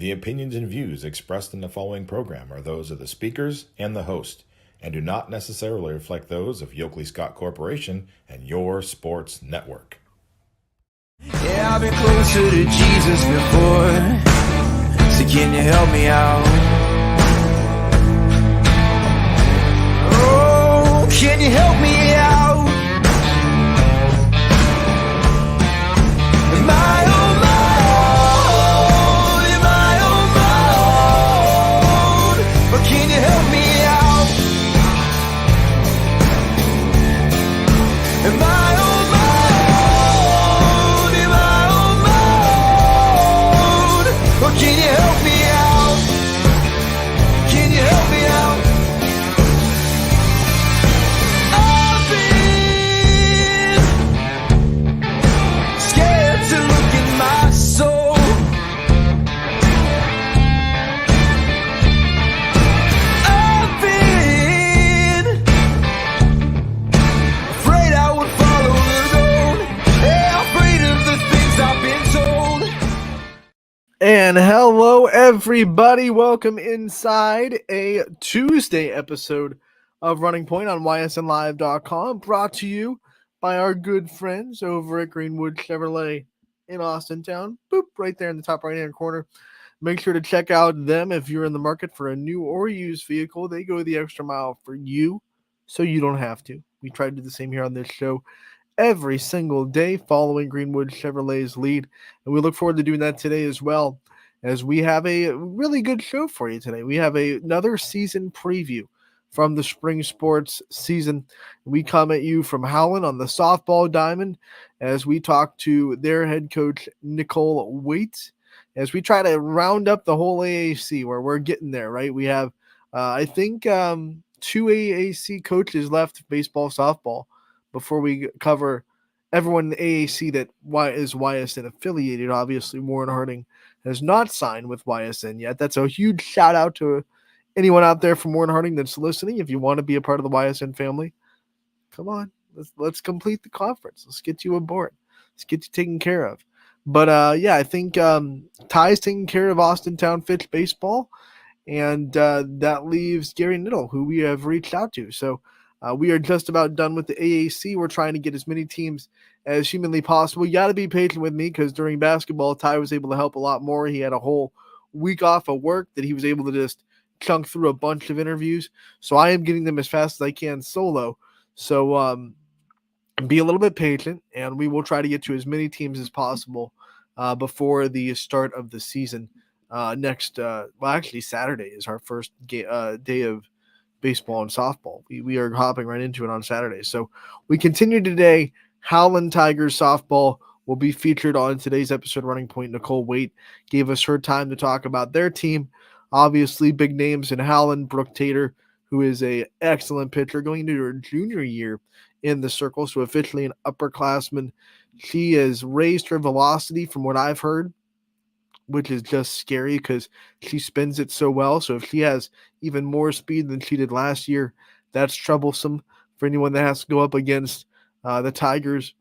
The opinions and views expressed in the following program are those of the speakers and the host, and do not necessarily reflect those of Yoakley Scott Corporation and Your Sports Network. Yeah, I've been closer to Jesus before, so can you help me out? Oh, can you help me out? Am I on my own? Am I on my own? Or can you help me out? Am I on my own? Am I on my own? Or can you help me out? Can you help me out? I've been scared to look in my soul. I've been afraid I would follow the road. Yeah, afraid of the things I've been told. And hello, everybody. Welcome inside a Tuesday episode of Running Point on ysnlive.com, brought to you by our good friends over at Greenwood Chevrolet in Austintown. Boop, right there in the top right-hand corner. Make sure to check out them if you're in the market for a new or used vehicle. They go the extra mile for you, so you don't have to. We try to do the same here on this show every single day, following Greenwood Chevrolet's lead. And we look forward to doing that today as well, as we have a really good show for you today. We have another season preview from the spring sports season. We come at you from Howland on the softball diamond as we talk to their head coach, Nicole Waite, as we try to round up the whole AAC, where we're getting there, right? We have, I think, two AAC coaches left, baseball, softball, before we cover everyone in the AAC that is YSN affiliated. Obviously, Warren Harding has not signed with YSN yet. That's a huge shout out to anyone out there from Warren Harding that's listening. If you want to be a part of the YSN family, come on, let's complete the conference. Let's get you aboard. Let's get you taken care of. But yeah, I think Ty's taking care of Austintown Fitch baseball, and that leaves Gary Niddle, who we have reached out to. So we are just about done with the AAC. We're trying to get as many teams as humanly possible. You got to be patient with me, because during basketball, Ty was able to help a lot more. He had a whole week off of work that he was able to just chunk through a bunch of interviews. So I am getting them as fast as I can solo. So be a little bit patient, and we will try to get to as many teams as possible before the start of the season. Actually, Saturday is our first day of baseball and softball. We are hopping right into it on Saturday. So we continue today. Howland Tigers softball will be featured on today's episode of Running Point. Nicole Waite gave us her time to talk about their team. Obviously, big names in Howland. Brooke Tater, who is an excellent pitcher, going into her junior year in the circle, so officially an upperclassman. She has raised her velocity from what I've heard, which is just scary because she spins it so well. So if she has even more speed than she did last year, that's troublesome for anyone that has to go up against the Tigers.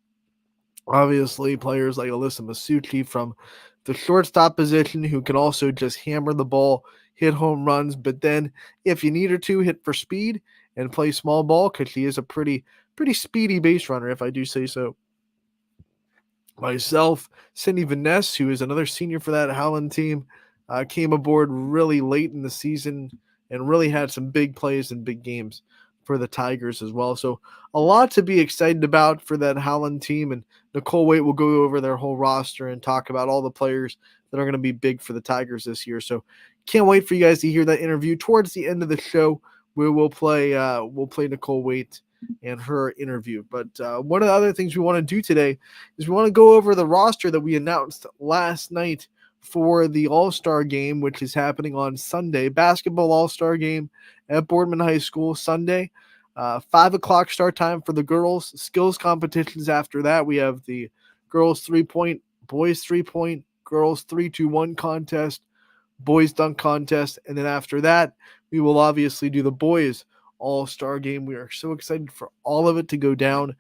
Obviously, players like Alyssa Masucci from the shortstop position, who can also just hammer the ball, hit home runs, but then if you need her to, hit for speed and play small ball, because she is a pretty speedy base runner, if I do say so. Myself, Cindy Vaness, who is another senior for that Howland team, came aboard really late in the season and really had some big plays and big games for the Tigers as well. So a lot to be excited about for that Howland team, and Nicole Waite will go over their whole roster and talk about all the players that are going to be big for the Tigers this year. So can't wait for you guys to hear that interview. Towards the end of the show, we will play Nicole Waite and her interview. But one of the other things we want to do today is we want to go over the roster that we announced last night for the All-Star game, which is happening on Sunday. Basketball All-Star game at Boardman High School Sunday. 5 o'clock start time for the girls. Skills competitions after that. We have the girls 3-point, boys 3-point, girls 3-2-1 contest, boys dunk contest, and then after that, we will obviously do the boys All-Star game. We are so excited for all of it to go down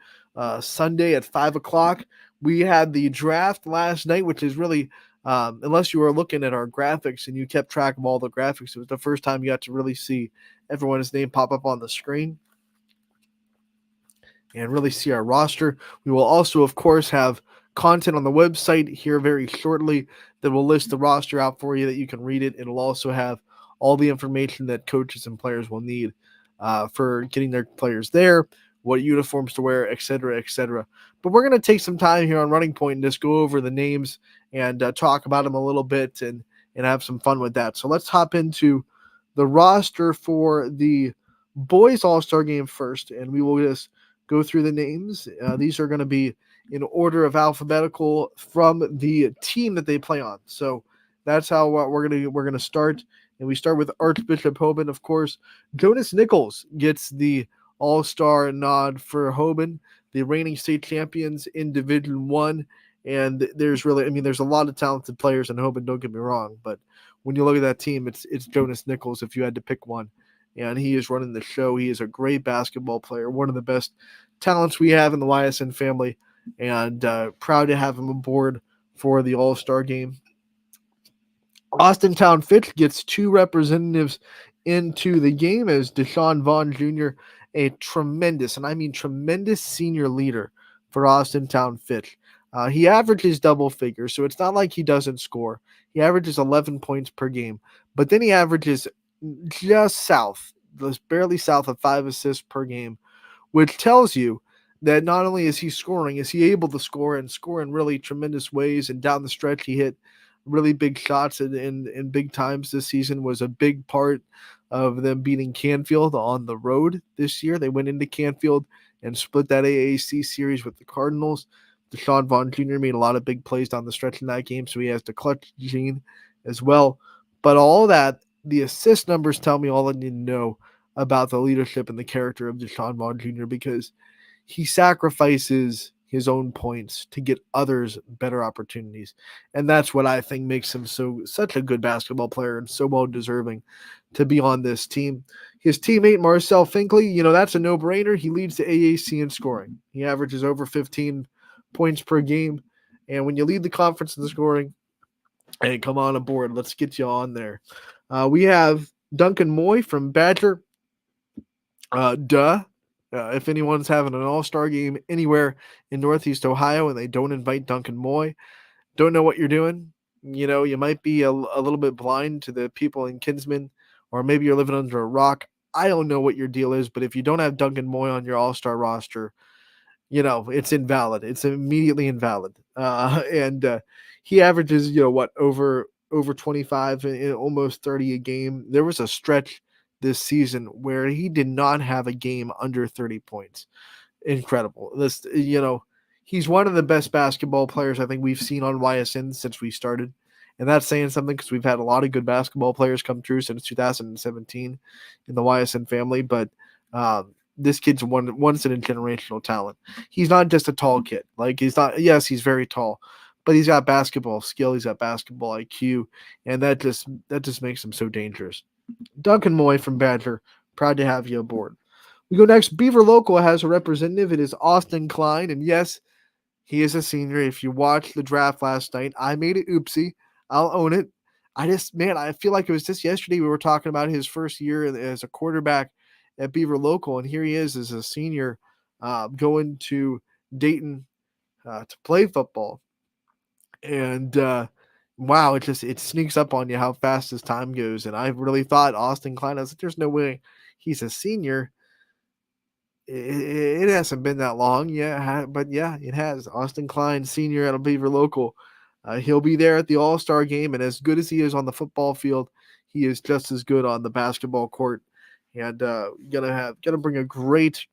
Sunday at 5 o'clock. We had the draft last night, which is really Unless you were looking at our graphics and you kept track of all the graphics, it was the first time you got to really see everyone's name pop up on the screen and really see our roster. We will also, of course, have content on the website here very shortly that will list the roster out for you that you can read it. It'll also have all the information that coaches and players will need for getting their players there, what uniforms to wear, etc., etc. But we're going to take some time here on Running Point and just go over the names and talk about them a little bit and have some fun with that. So let's hop into the roster for the boys All-Star game first, and we will just go through the names. These are going to be in order of alphabetical from the team that they play on. So that's how we're gonna start, and we start with Archbishop Hoban, of course. Jonas Nichols gets the All-Star nod for Hoban, the reigning state champions in Division One. And there's a lot of talented players in Hoban. Don't get me wrong, but when you look at that team, it's Jonas Nichols if you had to pick one. And he is running the show. He is a great basketball player, one of the best talents we have in the Ysn family, and proud to have him aboard for the All-Star game. Austintown Fitch gets 2 representatives into the game as Deshaun Vaughn Jr., a tremendous, and I mean tremendous senior leader for Austintown Fitch. He averages double figures, so it's not like he doesn't score. He averages 11 points per game, but then he averages just barely south of 5 assists per game, which tells you that not only is he scoring, is he able to score and score in really tremendous ways. And down the stretch, he hit really big shots in big times this season, was a big part of them beating Canfield on the road this year. They went into Canfield and split that AAC series with the Cardinals. Deshaun Vaughn Jr. made a lot of big plays down the stretch in that game, so he has the clutch gene as well. But all that, the assist numbers tell me all I need to know about the leadership and the character of Deshaun Vaughn Jr. because he sacrifices his own points to get others better opportunities. And that's what I think makes him such a good basketball player and so well deserving to be on this team. His teammate Marcel Finkley, that's a no-brainer. He leads the AAC in scoring. He averages over 15 points per game. And when you lead the conference in scoring, hey, come on aboard. Let's get you on there. We have Duncan Moy from Badger. If anyone's having an all-star game anywhere in Northeast Ohio and they don't invite Duncan Moy, don't know what you're doing. You might be a little bit blind to the people in Kinsman, or maybe you're living under a rock. I don't know what your deal is, but if you don't have Duncan Moy on your all-star roster, it's invalid. It's immediately invalid. And he averages, over 25 and almost 30 a game. There was a stretch this season where he did not have a game under 30 points. Incredible. He's one of the best basketball players I think we've seen on YSN since we started. And that's saying something because we've had a lot of good basketball players come through since 2017 in the YSN family. But this kid's once in a generational talent. He's not just a tall kid. He's very tall, but he's got basketball skill. He's got basketball IQ. And that just makes him so dangerous. Duncan Moy from Badger, proud to have you aboard. We go next. Beaver Local has a representative. It is Austin Klein. And yes, he is a senior. If you watched the draft last night, I made it oopsie. I'll own it. I feel like it was just yesterday we were talking about his first year as a quarterback at Beaver Local. And here he is as a senior going to Dayton to play football. And wow, it sneaks up on you how fast his time goes. And I really thought Austin Klein, I was like, there's no way he's a senior. It hasn't been that long, but it has. Austin Klein, senior at a Beaver Local. He'll be there at the All-Star game, and as good as he is on the football field, he is just as good on the basketball court. And gonna bring a great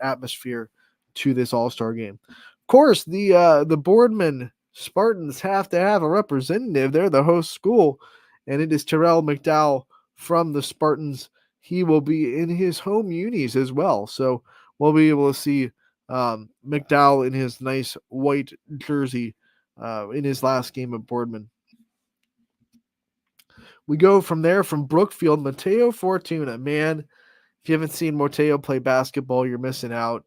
atmosphere to this All-Star game. Of course, the Boardman Spartans have to have a representative. They're the host school, and it is Terrell McDowell from the Spartans. He will be in his home unis as well, so we'll be able to see McDowell in his nice white jersey in his last game at Boardman. We go from there from Brookfield, Mateo Fortuna. Man, if you haven't seen Mateo play basketball, you're missing out.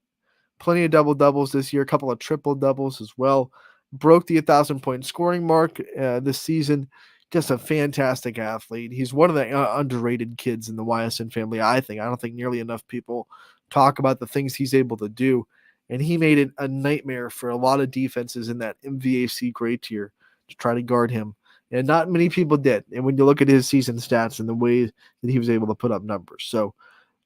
Plenty of double-doubles this year, a couple of triple-doubles as well. broke the 1,000-point scoring mark this season. Just a fantastic athlete. He's one of the underrated kids in the Ysn family, I think. I don't think nearly enough people talk about the things he's able to do. And he made it a nightmare for a lot of defenses in that MVAC grade tier to try to guard him. And not many people did. And when you look at his season stats and the way that he was able to put up numbers. So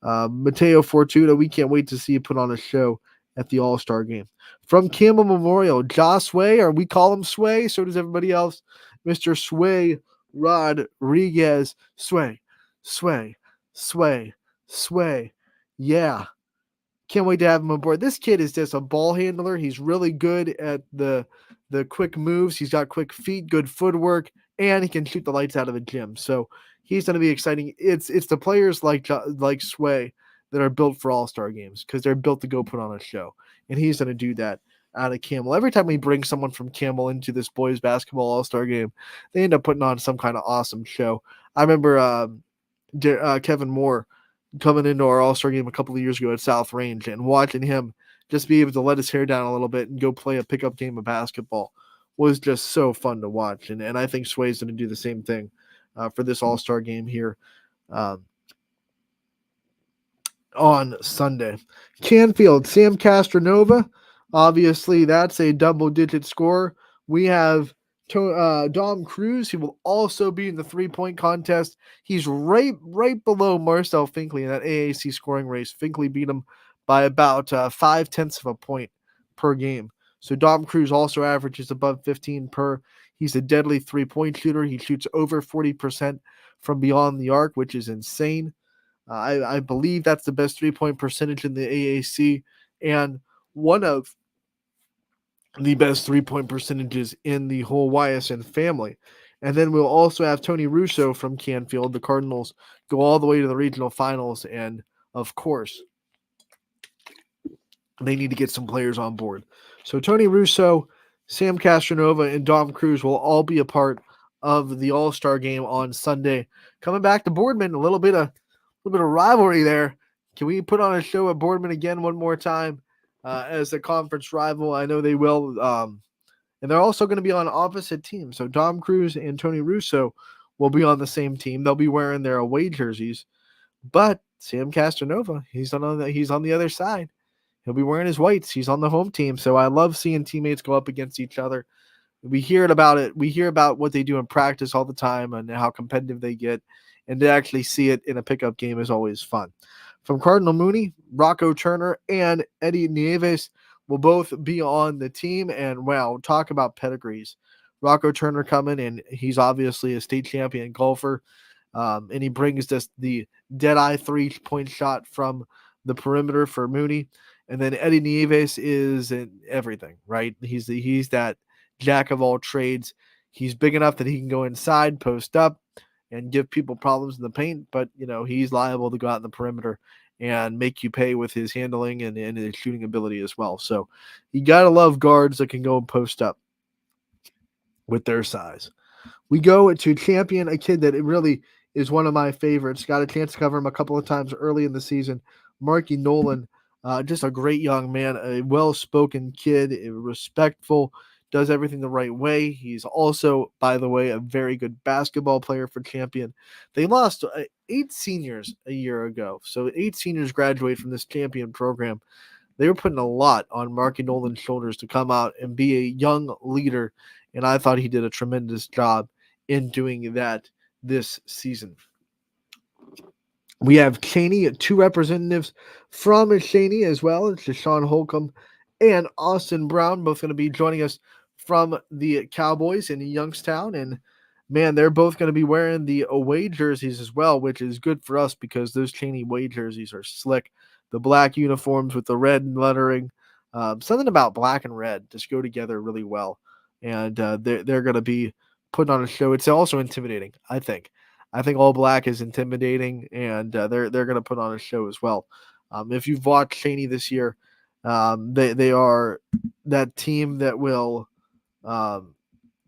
Mateo Fortuna, we can't wait to see you put on a show at the All-Star game. From Campbell Memorial, Josh Sway, or we call him Sway, so does everybody else. Mr. Sway Rodriguez. Sway. Yeah. Can't wait to have him aboard. This kid is just a ball handler. He's really good at the quick moves. He's got quick feet, good footwork, and he can shoot the lights out of the gym. So he's going to be exciting. It's the players like Sway that are built for all-star games because they're built to go put on a show. And he's going to do that out of Camel. Every time we bring someone from Camel into this boys basketball all-star game, they end up putting on some kind of awesome show. I remember Kevin Moore coming into our all-star game a couple of years ago at South Range and watching him just be able to let his hair down a little bit and go play a pickup game of basketball was just so fun to watch. And I think Sway's going to do the same thing for this all-star game here on Sunday. Canfield, Sam Castronova. Obviously, that's a double-digit score. We have Dom Cruz. He will also be in the three-point contest. He's right below Marcel Finkley in that AAC scoring race. Finkley beat him by about 0.5 of a point per game. So Dom Cruz also averages above 15 per. He's a deadly three-point shooter. He shoots over 40% from beyond the arc, which is insane. I believe that's the best three-point percentage in the AAC and one of the best three-point percentages in the whole YSN family. And then we'll also have Tony Russo from Canfield. The Cardinals go all the way to the regional finals, and of course, they need to get some players on board. So Tony Russo, Sam Castronova, and Dom Cruz will all be a part of the All-Star game on Sunday. Coming back to Boardman, a little bit of rivalry there. Can we put on a show at Boardman again one more time as a conference rival? I know they will. And they're also going to be on opposite teams. So Dom Cruz and Tony Russo will be on the same team. They'll be wearing their away jerseys. But Sam Castronova, he's on the other side. He'll be wearing his whites. He's on the home team. So I love seeing teammates go up against each other. We hear about it. We hear about what they do in practice all the time and how competitive they get. And to actually see it in a pickup game is always fun. From Cardinal Mooney, Rocco Turner, and Eddie Nieves will both be on the team. And wow, talk about pedigrees. Rocco Turner coming, and he's obviously a state champion golfer. And he brings the dead-eye three-point shot from the perimeter for Mooney. And then Eddie Nieves is in everything, right? He's that jack of all trades. He's big enough that he can go inside, post up, and give people problems in the paint. But, he's liable to go out in the perimeter and make you pay with his handling and his shooting ability as well. So you got to love guards that can go and post up with their size. We go to Champion, a kid that really is one of my favorites. Got a chance to cover him a couple of times early in the season. Marky Nolan, just a great young man, a well-spoken kid, respectful, does everything the right way. He's also, by the way, a very good basketball player for Champion. They lost 8 seniors a year ago. So 8 seniors graduate from this Champion program. They were putting a lot on Marky Nolan's shoulders to come out and be a young leader. And I thought he did a tremendous job in doing that this season. We have Cheney, 2 representatives from Cheney as well. It's Deshaun Holcomb and Austin Brown, both going to be joining us from the Cowboys in Youngstown. And man, they're both going to be wearing the away jerseys as well, which is good for us because those Cheney away jerseys are slick. The black uniforms with the red lettering, something about black and red just go together really well. And they're going to be putting on a show. It's also intimidating, I think. I think all black is intimidating, and they're going to put on a show as well. If you've watched Cheney this year, they are that team that will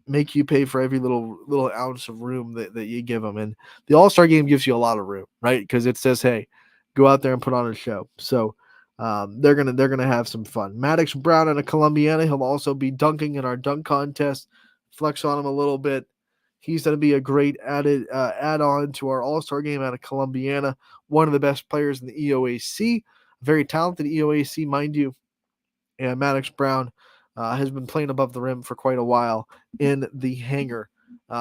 make you pay for every little ounce of room that you give them. And the All-Star game gives you a lot of room, right? Because it says, hey, go out there and put on a show. So They're gonna have some fun. Maddox Brown out of Columbiana, he'll also be dunking in our dunk contest. Flex on him a little bit. He's going to be a great add-on to our All-Star game out of Columbiana. One of the best players in the EOAC, very talented EOAC, mind you. And Maddox Brown has been playing above the rim for quite a while in the hangar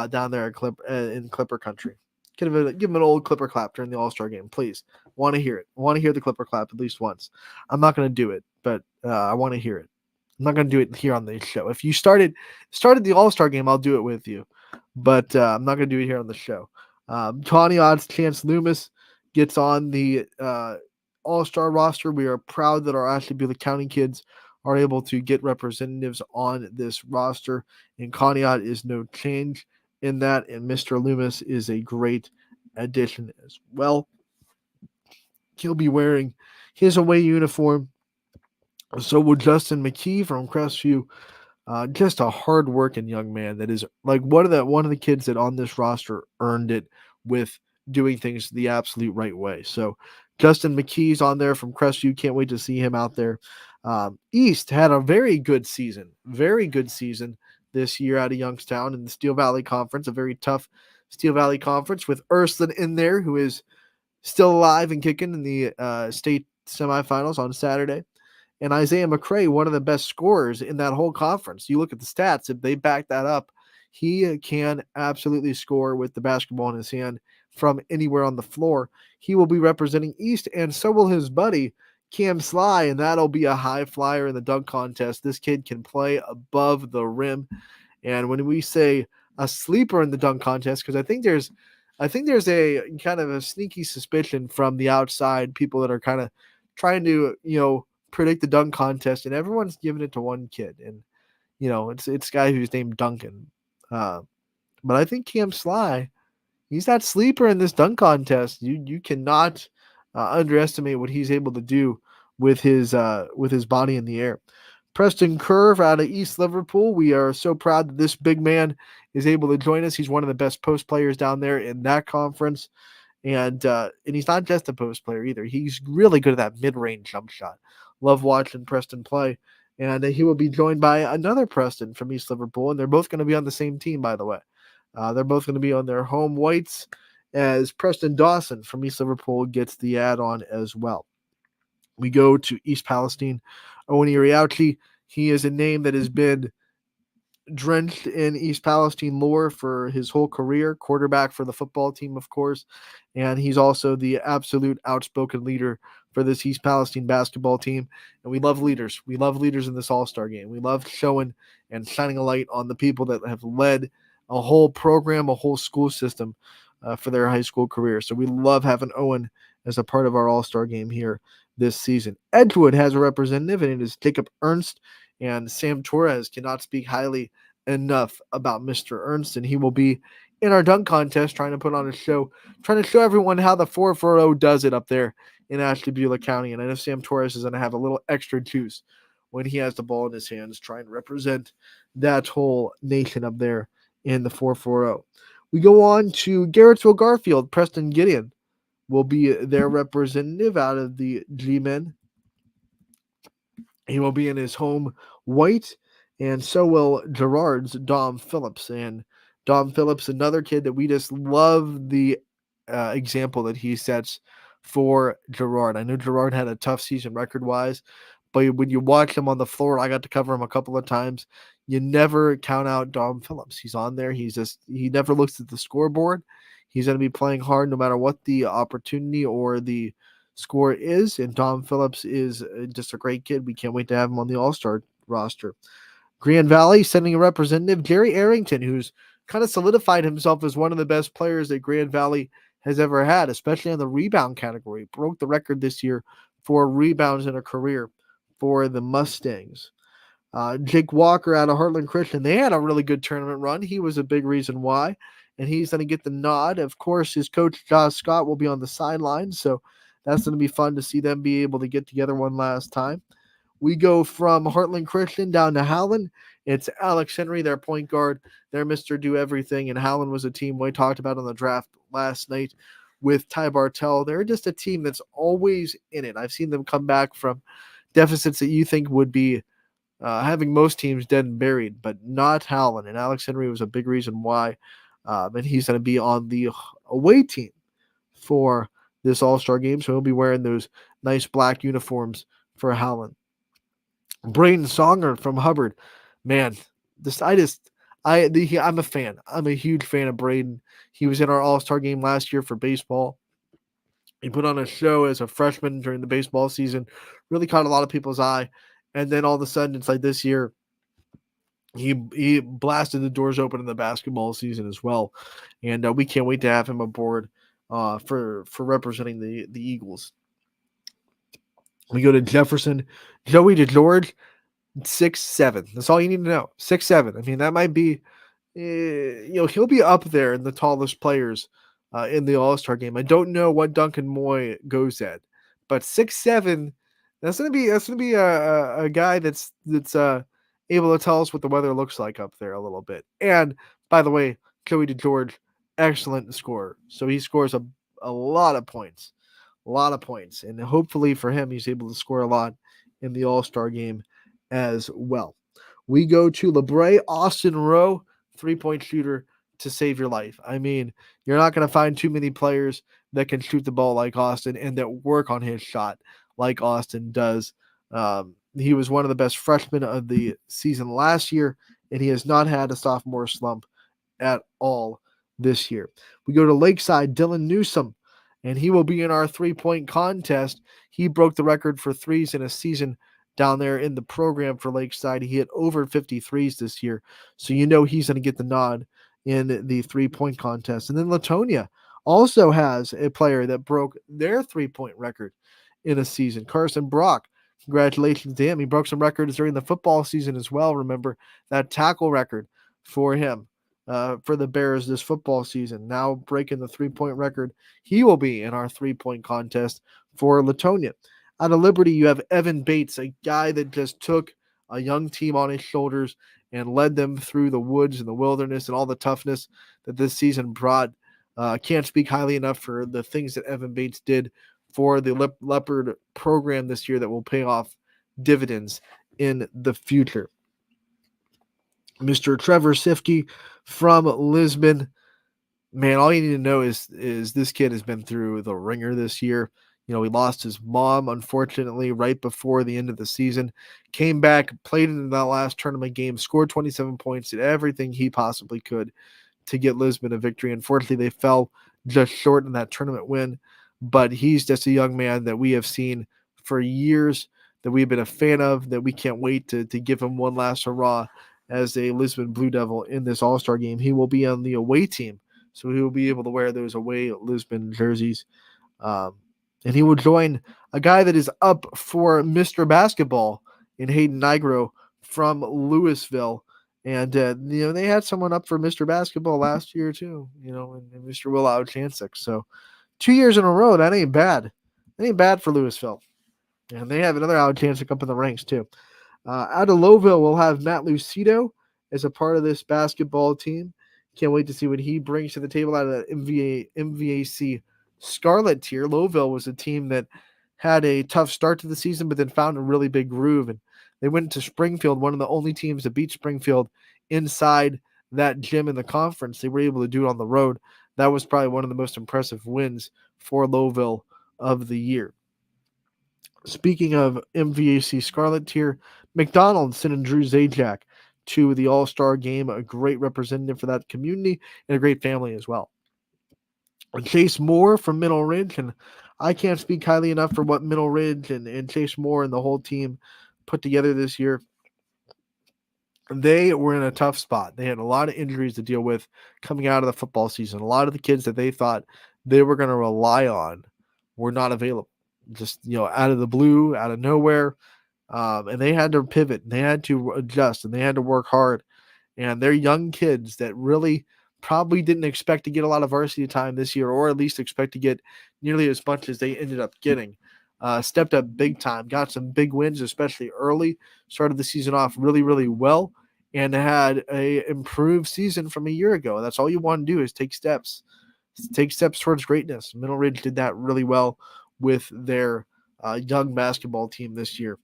down there in Clipper country. Give him an old Clipper clap during the All-Star game, please. Want to hear it. Want to hear the Clipper clap at least once. I'm not going to do it, but I want to hear it. I'm not going to do it here on the show. If you started the All-Star game, I'll do it with you, but I'm not going to do it here on the show. Tawny Odds Chance Loomis gets on the All-Star roster. We are proud that our Ashtabula County kids are able to get representatives on this roster, and Conneaut is no change in that, and Mr. Loomis is a great addition as well. He'll be wearing his away uniform. So will Justin McKee from Crestview. Just a hard-working young man that is like one of the kids that on this roster earned it with doing things the absolute right way. So Justin McKee's on there from Crestview. Can't wait to see him out there. East had a very good season this year out of Youngstown in the Steel Valley Conference, a very tough Steel Valley Conference with Ursuline in there, who is still alive and kicking in the state semifinals on Saturday. And Isaiah McCray, one of the best scorers in that whole conference. You look at the stats, if they back that up, he can absolutely score with the basketball in his hand from anywhere on the floor. He will be representing East, and so will his buddy, Cam Sly, and that'll be a high flyer in the dunk contest. This kid can play above the rim. And when we say a sleeper in the dunk contest, because I think there's a kind of a sneaky suspicion from the outside, people that are kind of trying to, predict the dunk contest, and everyone's giving it to one kid, and it's a guy who's named Duncan. But I think Cam Sly, he's that sleeper in this dunk contest. You cannot underestimate what he's able to do with his body in the air. Preston Curve out of East Liverpool. We are so proud that this big man is able to join us. He's one of the best post players down there in that conference. And he's not just a post player either. He's really good at that mid-range jump shot. Love watching Preston play. And he will be joined by another Preston from East Liverpool, and they're both going to be on the same team, by the way. They're both going to be on their home whites, as Preston Dawson from East Liverpool gets the add-on as well. We go to East Palestine. Owen Iriauchi, he is a name that has been drenched in East Palestine lore for his whole career, quarterback for the football team, of course, and he's also the absolute outspoken leader for this East Palestine basketball team. And we love leaders. We love leaders in this All-Star game. We love showing and shining a light on the people that have led a whole program, a whole school system for their high school career. So we love having Owen as a part of our All-Star game here this season. Edgewood has a representative, and it is Jacob Ernst. And Sam Torres cannot speak highly enough about Mr. Ernst, and he will be in our dunk contest trying to put on a show, trying to show everyone how the 440 does it up there in Ashtabula County. And I know Sam Torres is going to have a little extra juice when he has the ball in his hands, trying to represent that whole nation up there in the 440. We go on to Garrettsville Garfield. Preston Gideon will be their representative out of the G-Men. He will be in his home white, and so will Gerard's Dom Phillips. And Dom Phillips, another kid that we just love the example that he sets for Gerard. I know Gerard had a tough season record-wise, but when you watch him on the floor, I got to cover him a couple of times, you never count out Dom Phillips. He's on there. He never looks at the scoreboard. He's going to be playing hard no matter what the opportunity or the score is, and Dom Phillips is just a great kid. We can't wait to have him on the All-Star roster. Grand Valley sending a representative, Jerry Arrington, who's kind of solidified himself as one of the best players that Grand Valley has ever had, especially in the rebound category. Broke the record this year for rebounds in a career for the Mustangs. Jake Walker out of Heartland Christian, they had a really good tournament run. He was a big reason why, and he's going to get the nod. Of course, his coach, Josh Scott, will be on the sidelines, so that's going to be fun to see them be able to get together one last time. We go from Heartland Christian down to Howland. It's Alex Henry, their point guard. They're Mr. Do Everything, and Howland was a team we talked about on the draft last night. with Ty Bartell. They're just a team that's always in it. I've seen them come back from deficits that you think would be having most teams dead and buried, but not Howland. And Alex Henry was a big reason why. And he's going to be on the away team for this All-Star game, so he'll be wearing those nice black uniforms for Howland. Braden Songer from Hubbard, man, I'm a fan. I'm a huge fan of Braden. He was in our All-Star game last year for baseball. He put on a show as a freshman during the baseball season, really caught a lot of people's eye. And then all of a sudden, it's like this year, he blasted the doors open in the basketball season as well. And we can't wait to have him aboard for representing the Eagles. We go to Jefferson. Joey DeGeorge, 6'7". That's all you need to know. 6'7". I mean, that might be, he'll be up there in the tallest players in the All-Star game. I don't know what Duncan Moy goes at, but 6'7", that's gonna be a guy that's able to tell us what the weather looks like up there a little bit. And by the way, Joey DeGeorge, excellent scorer. So he scores a lot of points. And hopefully for him, he's able to score a lot in the All-Star game as well. We go to LeBray Austin Rowe, 3-point shooter to save your life. I mean, you're not going to find too many players that can shoot the ball like Austin and that work on his shot like Austin does. He was one of the best freshmen of the season last year, and he has not had a sophomore slump at all this year. We go to Lakeside, Dylan Newsome, and he will be in our 3-point contest. He broke the record for threes in a season down there in the program for Lakeside. He hit over 50 threes this year, so you know he's going to get the nod in the 3-point contest. And then Latonia also has a player that broke their 3-point record in a season. Carson Brock, congratulations to him. He broke some records during the football season as well. Remember that tackle record for him for the Bears this football season. Now breaking the 3-point record. He will be in our 3-point contest for Latonia. Out of Liberty, you have Evan Bates, a guy that just took a young team on his shoulders and led them through the woods and the wilderness and all the toughness that this season brought. Can't speak highly enough for the things that Evan Bates did for the Leopard program this year that will pay off dividends in the future. Mr. Trevor Sifke from Lisbon. Man, all you need to know is this kid has been through the ringer this year. You know, he lost his mom, unfortunately, right before the end of the season. Came back, played in that last tournament game, scored 27 points, did everything he possibly could to get Lisbon a victory. Unfortunately, they fell just short in that tournament win. But he's just a young man that we have seen for years, that we've been a fan of, that we can't wait to give him one last hurrah as a Lisbon Blue Devil in this All-Star game. He will be on the away team, so he will be able to wear those away Lisbon jerseys. And he will join a guy that is up for Mr. Basketball in Hayden Nigro from Louisville. And, they had someone up for Mr. Basketball last year too, and Mr. Will Chancic. So 2 years in a row, that ain't bad. That ain't bad for Louisville. And they have another Chancic up in the ranks too. Out of Lowville, we'll have Matt Lucido as a part of this basketball team. Can't wait to see what he brings to the table out of that MVAC Scarlet tier. Lowville was a team that had a tough start to the season, but then found a really big groove. And they went to Springfield, one of the only teams to beat Springfield inside that gym in the conference. They were able to do it on the road. That was probably one of the most impressive wins for Lowville of the year. Speaking of MVAC Scarlet tier, McDonald sending Drew Zajac to the All-Star game, a great representative for that community and a great family as well. Chase Moore from Middle Ridge, and I can't speak highly enough for what Middle Ridge and Chase Moore and the whole team put together this year. They were in a tough spot. They had a lot of injuries to deal with coming out of the football season. A lot of the kids that they thought they were going to rely on were not available. Just, out of the blue, out of nowhere. And they had to pivot, and they had to adjust, and they had to work hard. And they're young kids that really probably didn't expect to get a lot of varsity time this year, or at least expect to get nearly as much as they ended up getting. Stepped up big time, got some big wins, especially early, started the season off really, really well, and had a improved season from a year ago. That's all you want to do is take steps take steps towards greatness. Middle Ridge did that really well with their young basketball team this year.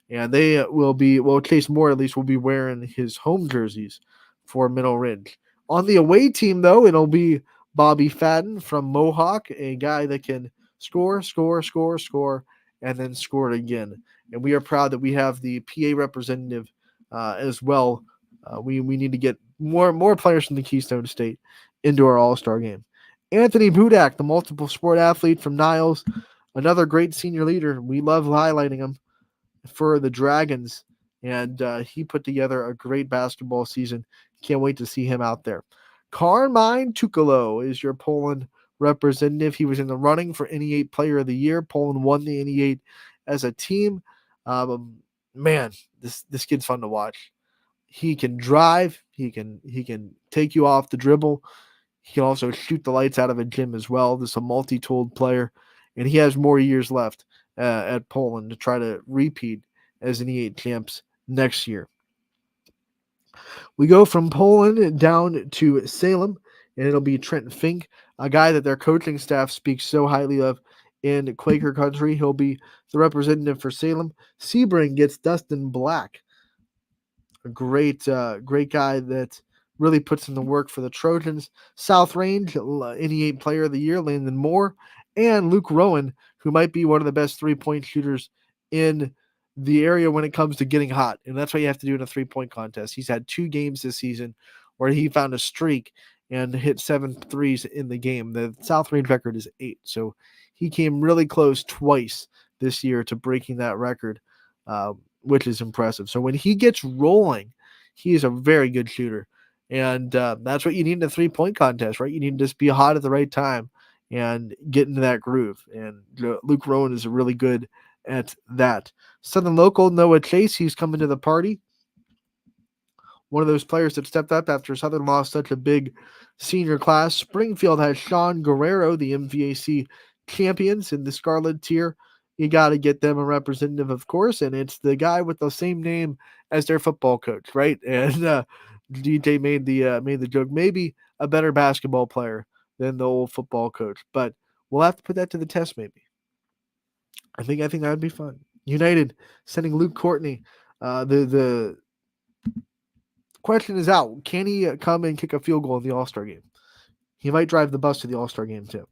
And they will be, Chase Moore at least will be wearing his home jerseys for Middle Ridge. On the away team, though, it'll be Bobby Fadden from Mohawk, a guy that can score, and then score it again. And we are proud that we have the PA representative as well. We need to get more players from the Keystone State into our All-Star game. Anthony Budak, the multiple sport athlete from Niles, another great senior leader. We love highlighting him for the Dragons, and he put together a great basketball season. Can't wait to see him out there. Carmine Tukalo is your Poland representative. He was in the running for NE8 Player of the Year. Poland won the NE8 as a team. Man, this kid's fun to watch. He can drive. He can take you off the dribble. He can also shoot the lights out of a gym as well. This is a multi-tooled player, and he has more years left at Poland to try to repeat as an E8 champs next year. We go from Poland down to Salem, and it'll be Trent Fink, a guy that their coaching staff speaks so highly of in Quaker country. He'll be the representative for Salem. Sebring gets Dustin Black, a great guy that really puts in the work for the Trojans. South Range, NE8 Player of the Year, Landon Moore, and Luke Rowan, who might be one of the best three-point shooters in the area when it comes to getting hot. And that's what you have to do in a three-point contest. He's had 2 games this season where he found a streak and hit 7 threes in the game. The South Range record is 8. So he came really close twice this year to breaking that record, which is impressive. So when he gets rolling, he is a very good shooter. And that's what you need in a three-point contest, right? You need to just be hot at the right time and get into that groove. And Luke Rowan is really good at that. Southern local, Noah Chase, he's coming to the party. One of those players that stepped up after Southern lost such a big senior class. Springfield has Sean Guerrero, the MVAC champions in the Scarlet tier. You got to get them a representative, of course, and it's the guy with the same name as their football coach, right? And DJ made the joke, maybe a better basketball player than the old football coach, but we'll have to put that to the test. Maybe I think that would be fun. United sending Luke Courtney. The question is out: can he come and kick a field goal in the All-Star game? He might drive the bus to the All-Star game too.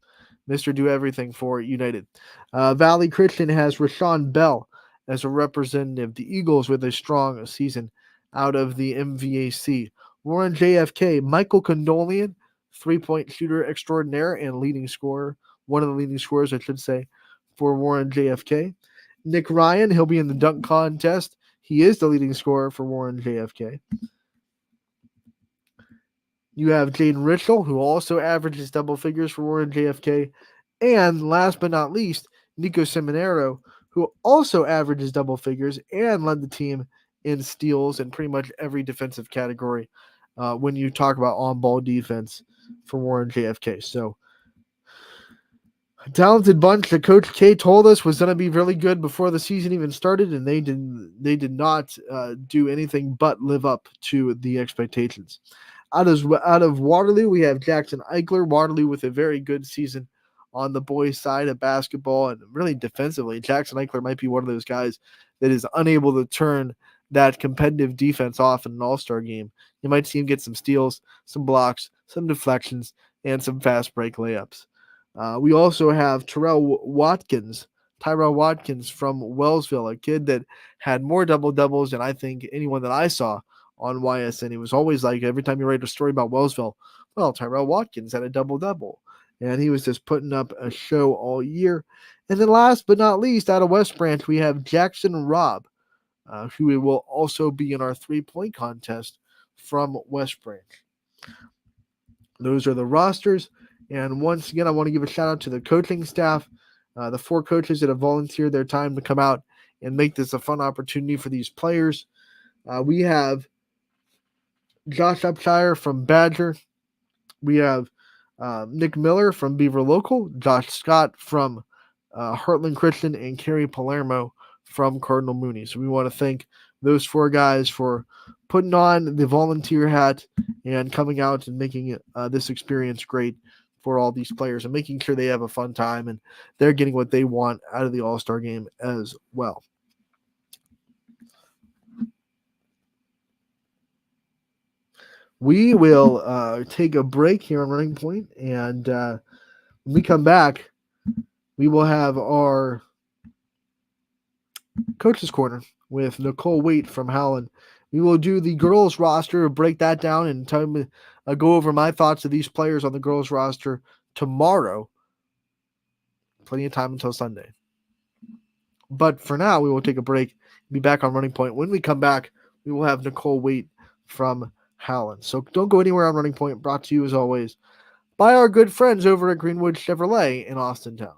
Mr. Do Everything for United. Valley Christian has Rashawn Bell as a representative. The Eagles with a strong season out of the MVAC. Warren JFK, Michael Condolian, three-point shooter extraordinaire and leading scorer. One of the leading scorers, I should say, for Warren JFK. Nick Ryan, he'll be in the dunk contest. He is the leading scorer for Warren JFK. You have Jaden Ritchell, who also averages double figures for Warren JFK. And last but not least, Nico Seminaro, who also averages double figures and led the team in steals in pretty much every defensive category when you talk about on-ball defense for Warren JFK. So, a talented bunch that Coach K told us was going to be really good before the season even started, and they did not do anything but live up to the expectations. Out of Waterloo, we have Jackson Eichler. Waterloo with a very good season on the boys' side of basketball and really defensively. Jackson Eichler might be one of those guys that is unable to turn that competitive defense off in an all-star game. You might see him get some steals, some blocks, some deflections, and some fast break layups. We also have Tyrell Watkins from Wellsville, a kid that had more double-doubles than I think anyone that I saw on YSN. He was always like, every time you write a story about Wellsville, well, Tyrell Watkins had a double-double. And he was just putting up a show all year. And then last but not least, out of West Branch, we have Jackson Robb, who will also be in our three-point contest from West Branch. Those are the rosters. And once again, I want to give a shout-out to the coaching staff, the 4 coaches that have volunteered their time to come out and make this a fun opportunity for these players. We have Josh Upshire from Badger. We have Nick Miller from Beaver Local, Josh Scott from Heartland Christian, and Kerry Palermo from Cardinal Mooney. So we want to thank those 4 guys for putting on the volunteer hat and coming out and making this experience great for all these players and making sure they have a fun time and they're getting what they want out of the All-Star game as well. We will take a break here on Running Point, and when we come back, we will have our Coach's Corner with Nicole Waite from Howland. We will do the girls roster, break that down, and go over my thoughts of these players on the girls roster tomorrow. Plenty of time until Sunday. But for now, we will take a break. Be back on Running Point. When we come back, we will have Nicole Waite from Howland. So don't go anywhere on Running Point. Brought to you, as always, by our good friends over at Greenwood Chevrolet in Austintown.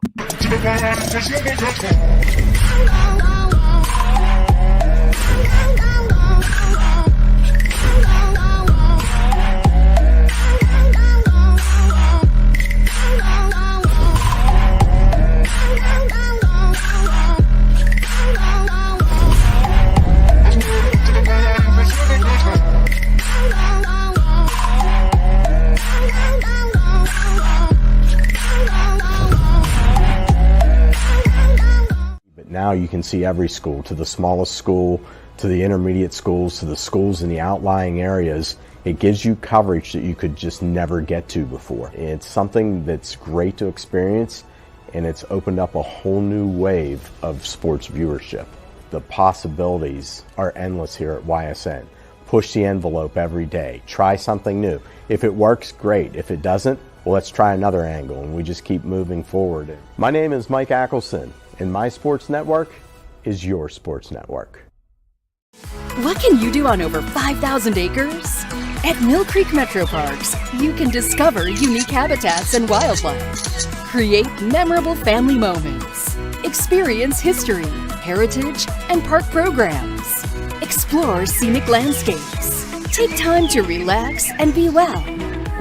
Now you can see every school, to the smallest school, to the intermediate schools, to the schools in the outlying areas. It gives you coverage that you could just never get to before. It's something that's great to experience, and it's opened up a whole new wave of sports viewership. The possibilities are endless here at YSN. Push the envelope every day. Try something new. If it works, great. If it doesn't, well, let's try another angle, and we just keep moving forward. My name is Mike Ackelson, and my sports network is your sports network. What can you do on over 5,000 acres? At Mill Creek Metro Parks, you can discover unique habitats and wildlife, create memorable family moments, experience history, heritage, and park programs, explore scenic landscapes, take time to relax and be well,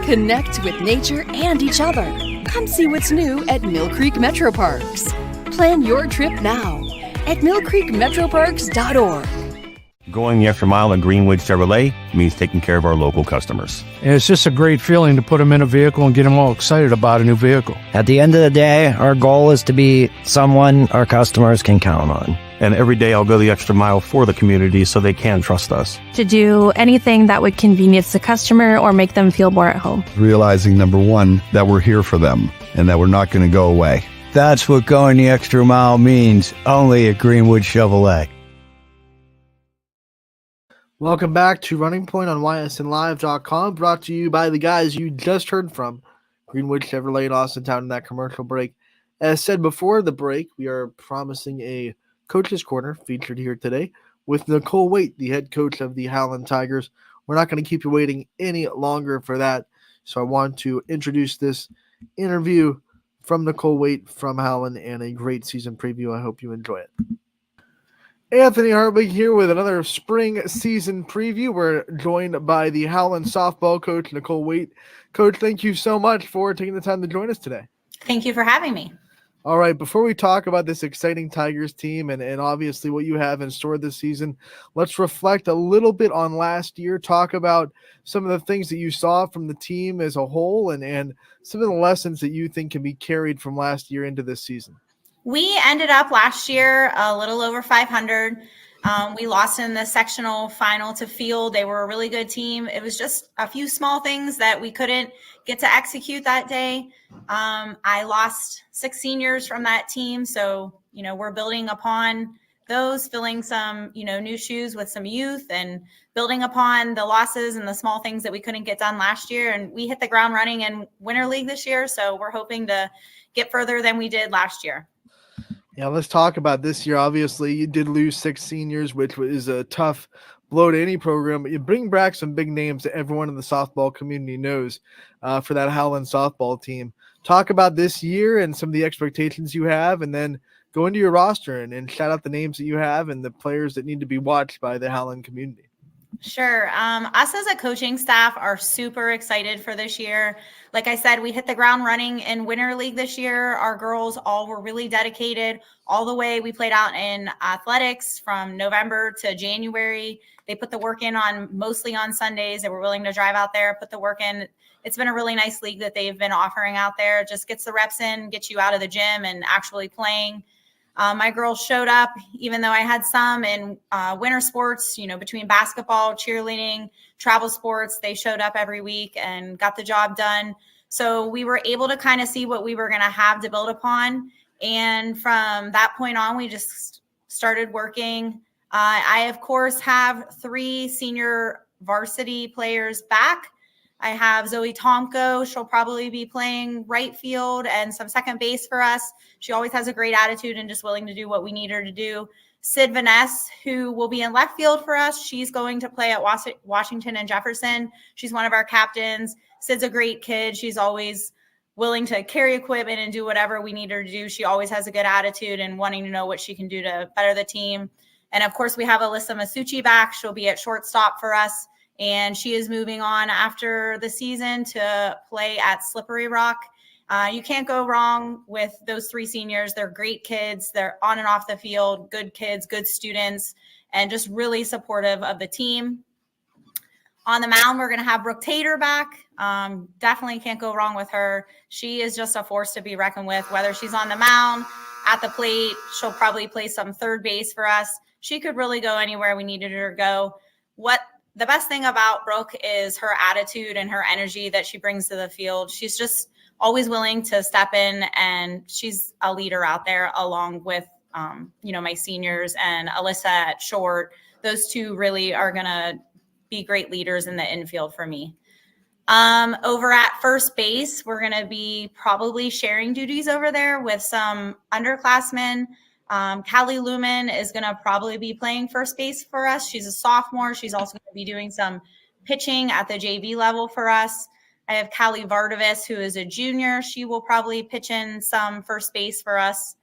connect with nature and each other. Come see what's new at Mill Creek Metro Parks. Plan your trip now at millcreekmetroparks.org. Going the extra mile at Greenwood Chevrolet means taking care of our local customers. And it's just a great feeling to put them in a vehicle and get them all excited about a new vehicle. At the end of the day, our goal is to be someone our customers can count on. And every day I'll go the extra mile for the community so they can trust us. To do anything that would convenience the customer or make them feel more at home. Realizing, number one, that we're here for them and that we're not going to go away. That's what going the extra mile means, only at Greenwood Chevrolet. Welcome back to Running Point on YSNLive.com, brought to you by the guys you just heard from, Greenwood Chevrolet in Austintown in that commercial break. As said before the break, we are promising a Coach's Corner featured here today with Nicole Waite, the head coach of the Howland Tigers. We're not going to keep you waiting any longer for that, so I want to introduce this interview from Nicole Waite from Howland and a great season preview. I hope you enjoy it. Anthony Hartwig here with another spring season preview. We're joined by the Howland softball coach, Nicole Waite. Coach, thank you so much for taking the time to join us today. Thank you for having me. All right, before we talk about this exciting Tigers team and obviously what you have in store this season, let's reflect a little bit on last year, talk about some of the things that you saw from the team as a whole and some of the lessons that you think can be carried from last year into this season. We ended up last year a little over 500. We lost in the sectional final to Field. They were a really good team. It was just a few small things that we couldn't get to execute that day. I lost 6 seniors from that team. So, we're building upon those, filling some, new shoes with some youth and building upon the losses and the small things that we couldn't get done last year. And we hit the ground running in Winter League this year. So we're hoping to get further than we did last year. Yeah, let's talk about this year. Obviously, you did lose 6 seniors, which is a tough blow to any program, but you bring back some big names that everyone in the softball community knows for that Howland softball team. Talk about this year and some of the expectations you have, and then go into your roster and shout out the names that you have and the players that need to be watched by the Howland community. Sure. Us as a coaching staff are super excited for this year. Like I said, we hit the ground running in Winter League this year. Our girls all were really dedicated all the way. We played out in athletics from November to January. They put the work in on mostly on Sundays. They were willing to drive out there, put the work in. It's been a really nice league that they've been offering out there. It just gets the reps in, gets you out of the gym and actually playing. My girls showed up, even though I had some in winter sports, between basketball, cheerleading, travel sports. They showed up every week and got the job done. So we were able to kind of see what we were going to have to build upon. And from that point on, we just started working. I, of course, have 3 senior varsity players back. I have Zoe Tomko. She'll probably be playing right field and some second base for us. She always has a great attitude and just willing to do what we need her to do. Sid Vaness, who will be in left field for us. She's going to play at Washington and Jefferson. She's one of our captains. Sid's a great kid. She's always willing to carry equipment and do whatever we need her to do. She always has a good attitude and wanting to know what she can do to better the team. And of course, we have Alyssa Masucci back. She'll be at shortstop for us. And she is moving on after the season to play at Slippery Rock. You can't go wrong with those 3 seniors. They're great kids. They're on and off the field, good kids, good students, and just really supportive of the team. On the mound, we're going to have Brooke Tater back. Definitely can't go wrong with her. She is just a force to be reckoned with, whether she's on the mound, at the plate. She'll probably play some third base for us. She could really go anywhere we needed her to go. The best thing about Brooke is her attitude and her energy that she brings to the field. She's just always willing to step in, and she's a leader out there along with, my seniors and Alyssa at short. Those 2 really are going to be great leaders in the infield for me. Over at first base, we're going to be probably sharing duties over there with some underclassmen. Callie Lumen is going to probably be playing first base for us. She's a sophomore. She's also going to be doing some pitching at the JV level for us. I have Callie Vardavis, who is a junior. She will probably pitch in some first base for us.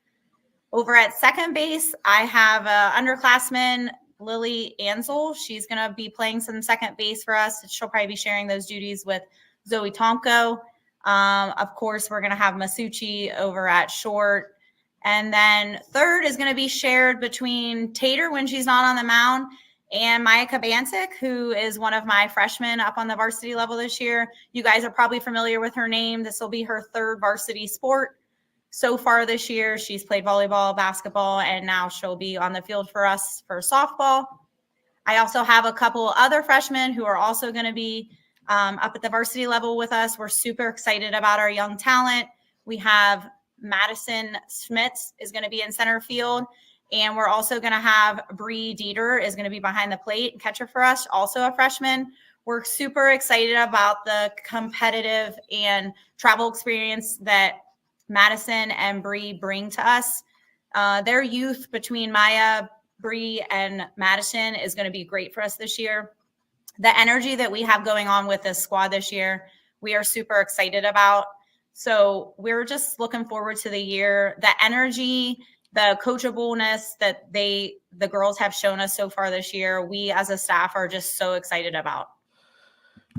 Over at second base, I have underclassman Lily Ansel. She's going to be playing some second base for us. She'll probably be sharing those duties with Zoe Tomko. Of course, we're going to have Masucci over at short. And then third is going to be shared between Tater when she's not on the mound and Maya Kabancic, who is one of my freshmen up on the varsity level this year. You guys are probably familiar with her name. This will be her 3rd varsity sport. So far this year, she's played volleyball, basketball, and now she'll be on the field for us for softball. I also have a couple other freshmen who are also going to be up at the varsity level with us. We're super excited about our young talent. We have Madison Schmitz is going to be in center field. And we're also going to have Bree Dieter is going to be behind the plate, catcher for us, also a freshman. We're super excited about the competitive and travel experience that Madison and Bree bring to us. Their youth between Maya, Bree, and Madison is going to be great for us this year. The energy that we have going on with this squad this year, we are super excited about. So we're just looking forward to the year. The energy, the coachableness that the girls have shown us so far this year, we as a staff are just so excited about.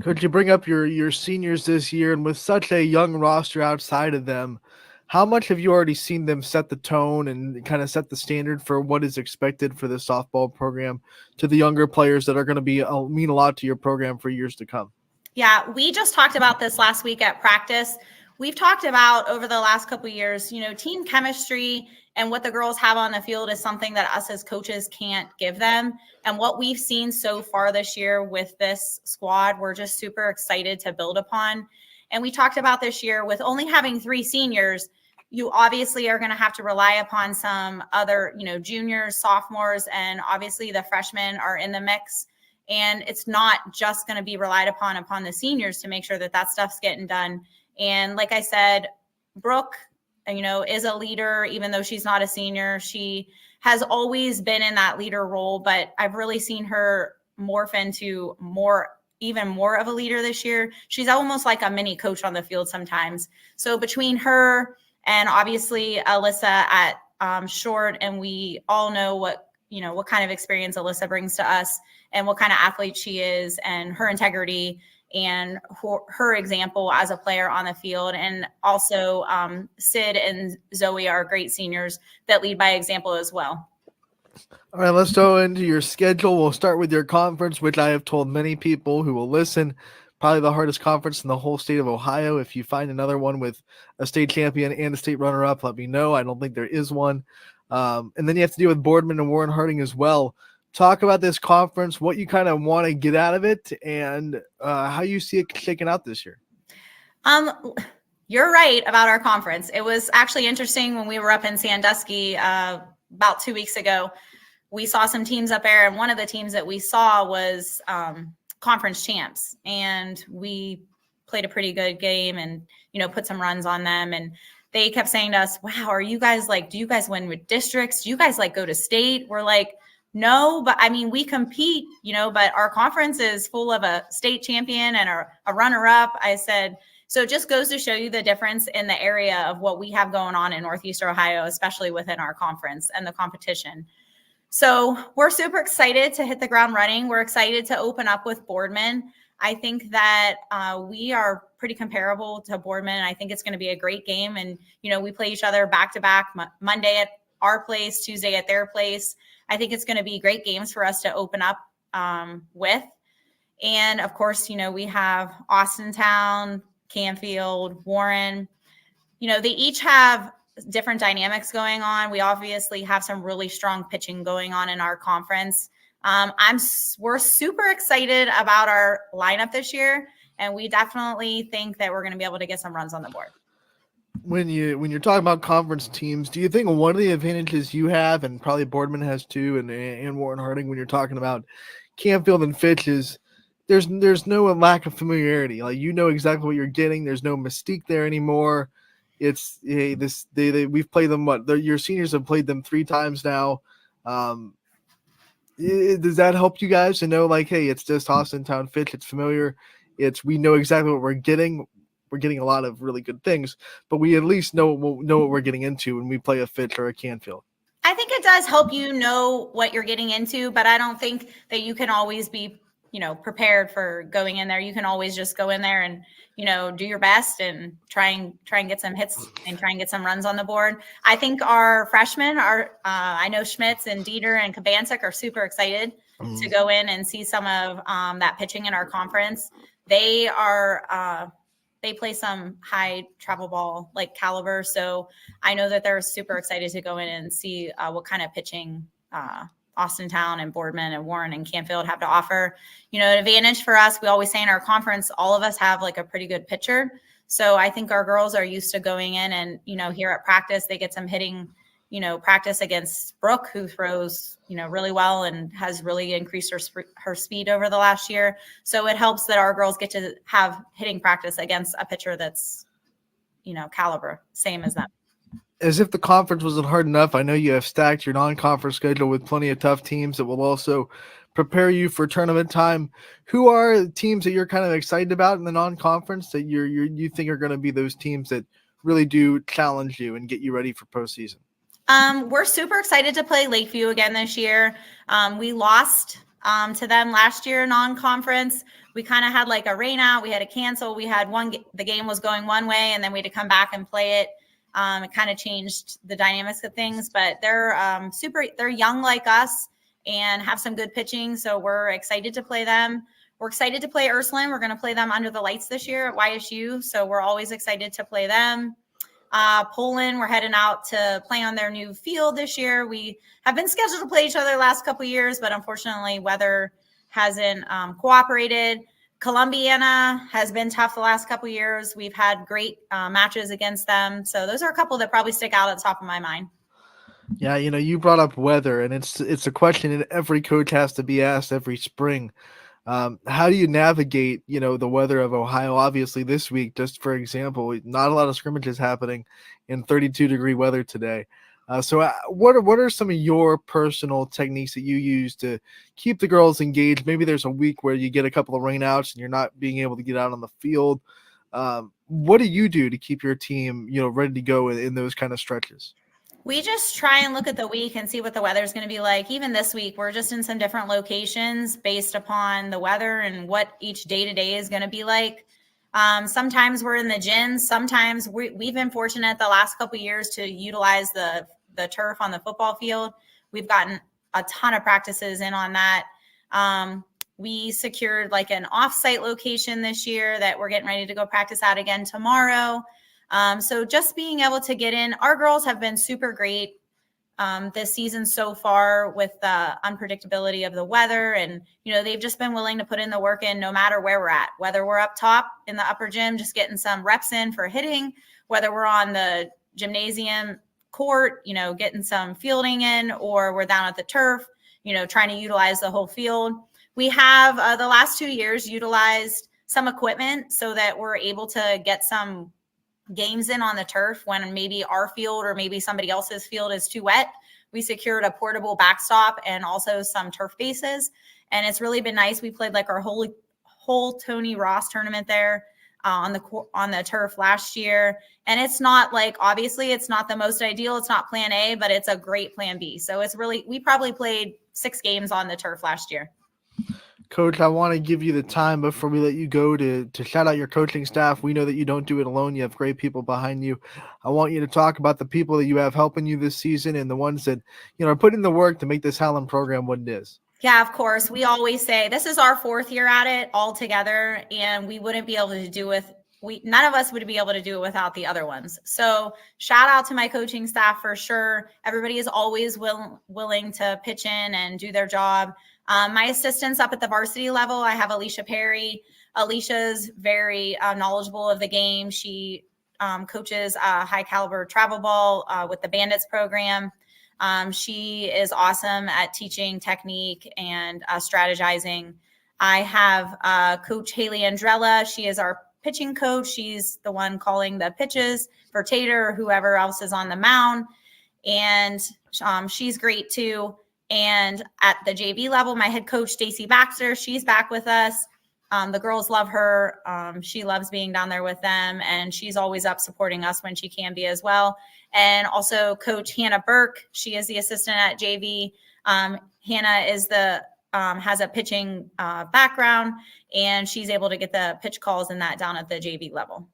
Could you bring up your seniors this year, and with such a young roster outside of them, how much have you already seen them set the tone and kind of set the standard for what is expected for the softball program to the younger players that are going to be mean a lot to your program for years to come? Yeah, we just talked about this last week at practice. We've talked about over the last couple of years, team chemistry and what the girls have on the field is something that us as coaches can't give them. And what we've seen so far this year with this squad, we're just super excited to build upon. And we talked about this year with only having 3 seniors, you obviously are going to have to rely upon some other, juniors, sophomores, and obviously the freshmen are in the mix. And it's not just going to be relied upon the seniors to make sure that stuff's getting done. And like I said, Brooke, is a leader, even though she's not a senior. She has always been in that leader role, but I've really seen her morph into even more of a leader this year. She's almost like a mini coach on the field sometimes. So between her and obviously Alyssa at short, and we all know what kind of experience Alyssa brings to us. and what kind of athlete she is and her integrity and her example as a player on the field. And also Sid and Zoe are great seniors that lead by example as well. All right, let's go into your schedule. We'll start with your conference, which I have told many people who will listen, probably the hardest conference in the whole state of Ohio. If you find another one with a state champion and a state runner-up, let me know. I don't think there is one. And then you have to deal with Boardman and Warren Harding as well. Talk about this conference, what you kind of want to get out of it, and how you see it shaking out this year. You're right about our conference. It was actually interesting when we were up in Sandusky about 2 weeks ago. We saw some teams up there, and one of the teams that we saw was conference champs, and we played a pretty good game and, put some runs on them. And they kept saying to us, wow, are you guys do you guys win with districts? Do you guys go to state? We're like, no, but I mean, we compete, but our conference is full of a state champion and a runner-up. I said, so it just goes to show you the difference in the area of what we have going on in Northeast Ohio, especially within our conference and the competition. So we're super excited to hit the ground running. We're excited to open up with Boardman. I think that we are pretty comparable to Boardman. I think it's going to be a great game. And, we play each other back-to-back, Monday at our place, Tuesday at their place. I think it's going to be great games for us to open up with. And, of course, we have Austintown, Canfield, Warren. They each have different dynamics going on. We obviously have some really strong pitching going on in our conference. We're super excited about our lineup this year, and we definitely think that we're going to be able to get some runs on the board. When you're talking about conference teams, do you think one of the advantages you have, and probably Boardman has too, and Warren Harding, when you're talking about Canfield and Fitch, is there's no lack of familiarity. Exactly what you're getting. There's no mystique there anymore. It's we've played them. Your seniors have played them 3 times now. Does that help you guys to know, hey, it's just Austintown Fitch. It's familiar. We know exactly what we're getting. We're getting a lot of really good things, but we at least know what we're getting into when we play a Fitch or a Canfield. I think it does help you know what you're getting into, but I don't think that you can always be prepared for going in there. You can always just go in there and, do your best and try and get some hits and try and get some runs on the board. I think our freshmen I know Schmitz and Dieter and Kabancic are super excited to go in and see some of that pitching in our conference. They play some high travel ball caliber. So I know that they're super excited to go in and see what kind of pitching Austintown and Boardman and Warren and Canfield have to offer. An advantage for us, we always say in our conference, all of us have a pretty good pitcher. So I think our girls are used to going in and, here at practice, they get some hitting, practice against Brooke, who throws, really well and has really increased her speed over the last year. So it helps that our girls get to have hitting practice against a pitcher that's, caliber, same as them. As if the conference wasn't hard enough, I know you have stacked your non-conference schedule with plenty of tough teams that will also prepare you for tournament time. Who are teams that you're kind of excited about in the non-conference that you think are going to be those teams that really do challenge you and get you ready for postseason? We're super excited to play Lakeview again this year. We lost to them last year non-conference. We kind of had a rain out. We had to cancel. We had the game was going one way, and then we had to come back and play it. It kind of changed the dynamics of things, but they're they're young like us and have some good pitching. So we're excited to play them. We're excited to play Ursuline. We're going to play them under the lights this year at YSU. So we're always excited to play them. Poland, we're heading out to play on their new field this year. We have been scheduled to play each other the last couple of years, but unfortunately weather hasn't cooperated. Columbiana has been tough the last couple of years. We've had great matches against them. So those are a couple that probably stick out at the top of my mind. Yeah, you brought up weather, and it's a question that every coach has to be asked every spring. How do you navigate, the weather of Ohio? Obviously this week, just for example, not a lot of scrimmages happening in 32-degree weather today. So what are some of your personal techniques that you use to keep the girls engaged? Maybe there's a week where you get a couple of rainouts and you're not being able to get out on the field. What do you do to keep your team, ready to go in those kind of stretches? We just try and look at the week and see what the weather's going to be like. Even this week, we're just in some different locations based upon the weather and what each day-to-day is going to be like. Sometimes we're in the gym. Sometimes we've been fortunate the last couple of years to utilize the turf on the football field. We've gotten a ton of practices in on that. We secured like an off-site location this year that we're getting ready to go practice out again tomorrow. So just being able to get in, our girls have been super great this season so far with the unpredictability of the weather. And, they've just been willing to put in the work in no matter where we're at, whether we're up top in the upper gym, just getting some reps in for hitting, whether we're on the gymnasium court, getting some fielding in, or we're down at the turf, trying to utilize the whole field. We have the last 2 years utilized some equipment so that we're able to get some games in on the turf when maybe our field or maybe somebody else's field is too wet. We secured a portable backstop and also some turf bases. And it's really been nice. We played like our whole Tony Ross tournament there on the turf last year. And it's not like, obviously it's not the most ideal. It's not plan A, but it's a great plan B. So we probably played 6 games on the turf last year. Coach, I want to give you the time before we let you go to shout out your coaching staff. We know that you don't do it alone. You have great people behind you. I want you to talk about the people that you have helping you this season and the ones that, are putting the work to make this Howland program what it is. Yeah, of course. We always say this is our 4th year at it all together, and we wouldn't be able to do none of us would be able to do it without the other ones. So shout out to my coaching staff for sure. Everybody is always willing to pitch in and do their job. My assistants up at the varsity level, I have Alicia Perry. Alicia's very knowledgeable of the game. She coaches high caliber travel ball with the Bandits program. She is awesome at teaching technique and strategizing. I have Coach Haley Andrella. She is our pitching coach. She's the one calling the pitches for Tater or whoever else is on the mound. And she's great too. And at the JV level, my head coach, Stacy Baxter, she's back with us. The girls love her. She loves being down there with them, and she's always up supporting us when she can be as well. And also Coach Hannah Burke, she is the assistant at JV. Hannah is has a pitching background, and she's able to get the pitch calls and that down at the JV level.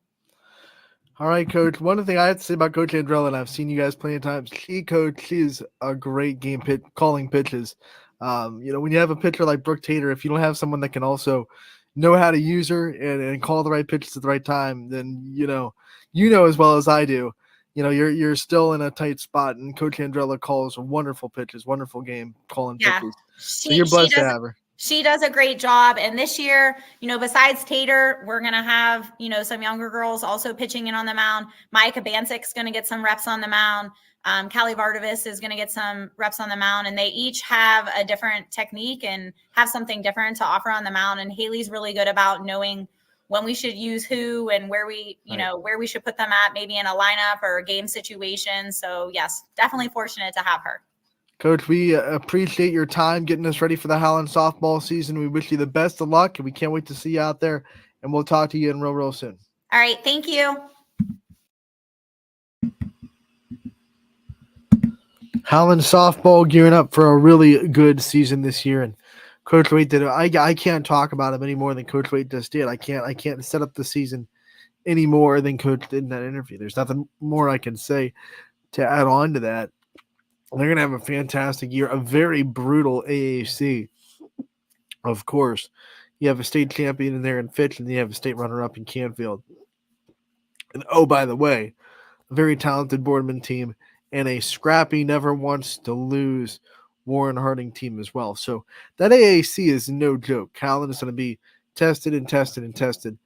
All right, Coach. One thing I have to say about Coach Andrella, and I've seen you guys plenty of times, she's a great game calling pitches. When you have a pitcher like Brooke Tater, if you don't have someone that can also know how to use her and call the right pitches at the right time, then you know as well as I do, you're still in a tight spot. And Coach Andrella calls wonderful pitches, wonderful game calling pitches. So you're blessed to have her. She does a great job. And this year, besides Tater, we're going to have, some younger girls also pitching in on the mound. Micah Bancik's going to get some reps on the mound. Callie Vardavis is going to get some reps on the mound, and they each have a different technique and have something different to offer on the mound. And Haley's really good about knowing when we should use who and where we, where we should put them at, maybe in a lineup or a game situation. So yes, definitely fortunate to have her. Coach, we appreciate your time getting us ready for the Howland softball season. We wish you the best of luck, and we can't wait to see you out there, and we'll talk to you in real soon. All right. Thank you. Howland softball gearing up for a really good season this year, and Coach Waite did. I can't talk about him any more than Coach Waite just did. I can't set up the season any more than Coach did in that interview. There's nothing more I can say to add on to that. They're going to have a fantastic year, a very brutal AAC. Of course, you have a state champion in there in Fitch, and you have a state runner-up in Canfield. And oh, by the way, a very talented Boardman team and a scrappy, never wants to lose Warren Harding team as well. So that AAC is no joke. Howland is going to be tested and tested and tested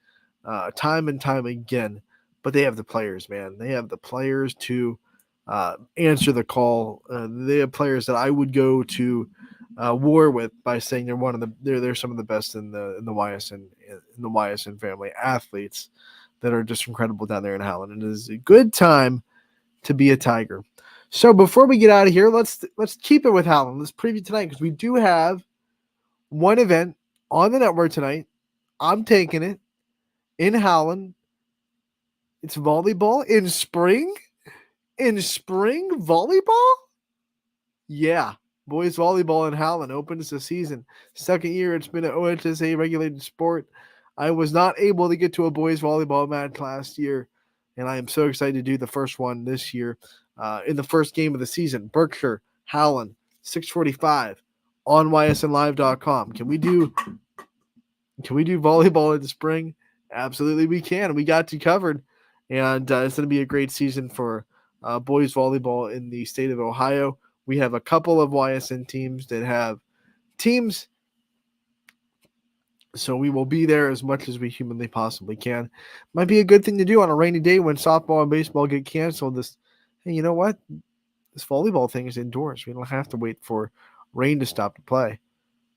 time and time again. But they have the players, man. They have the players to answer the call. They have players that I would go to war with by saying they're some of the best in the Ysn family, athletes that are just incredible down there in Howland. It is a good time to be a Tiger. So before we get out of here, let's keep it with Howland. Let's preview tonight because we do have one event on the network tonight. I'm taking it in Howland. It's volleyball in spring. in spring volleyball? Yeah. Boys volleyball in Howland opens the season. Second year it's been an OHSA regulated sport. I was not able to get to a boys volleyball match last year, and I am so excited to do the first one this year in the first game of the season. Berkshire, Howland, 6:45 on ysnlive.com. Can we do volleyball in the spring? Absolutely we can. We got you covered, and it's going to be a great season for boys volleyball in the state of Ohio. We have a couple of YSN teams that have teams, so we will be there as much as we humanly possibly can. Might be a good thing to do on a rainy day when softball and baseball get canceled. Hey, you know what? This volleyball thing is indoors. We don't have to wait for rain to stop to play.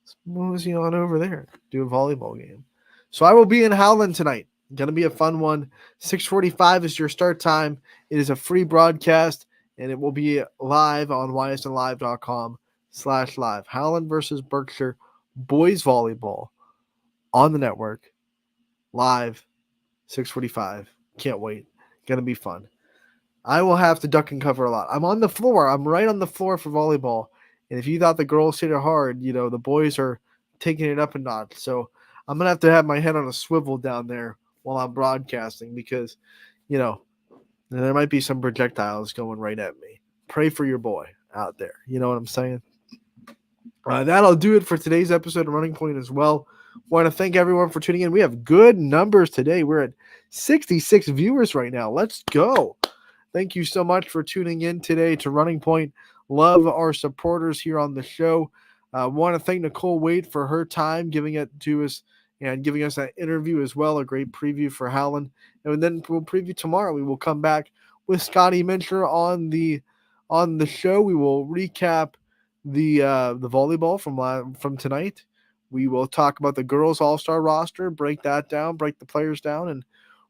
Let's mosey on over there, do a volleyball game. So I will be in Howland tonight. Going to be a fun one. 6:45 is your start time. It is a free broadcast, and it will be live on ysnlive.com/live. Howland versus Berkshire boys volleyball on the network, live, 6:45. Can't wait. Going to be fun. I will have to duck and cover a lot. I'm on the floor. I'm right on the floor for volleyball. And if you thought the girls hit it hard, the boys are taking it up a notch. So I'm going to have my head on a swivel down there while I'm broadcasting because, there might be some projectiles going right at me. Pray for your boy out there. You know what I'm saying? That'll do it for today's episode of Running Point as well. Want to thank everyone for tuning in. We have good numbers today. We're at 66 viewers right now. Let's go. Thank you so much for tuning in today to Running Point. Love our supporters here on the show. Want to thank Nicole Wade for her time giving it to us and giving us that interview as well. A great preview for Howland. And then we'll preview tomorrow. We will come back with Scotty Mincher on the show. We will recap the volleyball from tonight. We will talk about the girls all-star roster, break that down, break the players down, and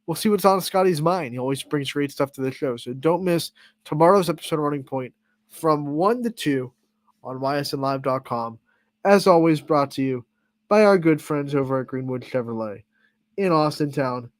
we'll see what's on Scotty's mind. He always brings great stuff to the show. So don't miss tomorrow's episode of Running Point from 1 to 2 on ysnlive.com. As always, brought to you by our good friends over at Greenwood Chevrolet in Austin Town.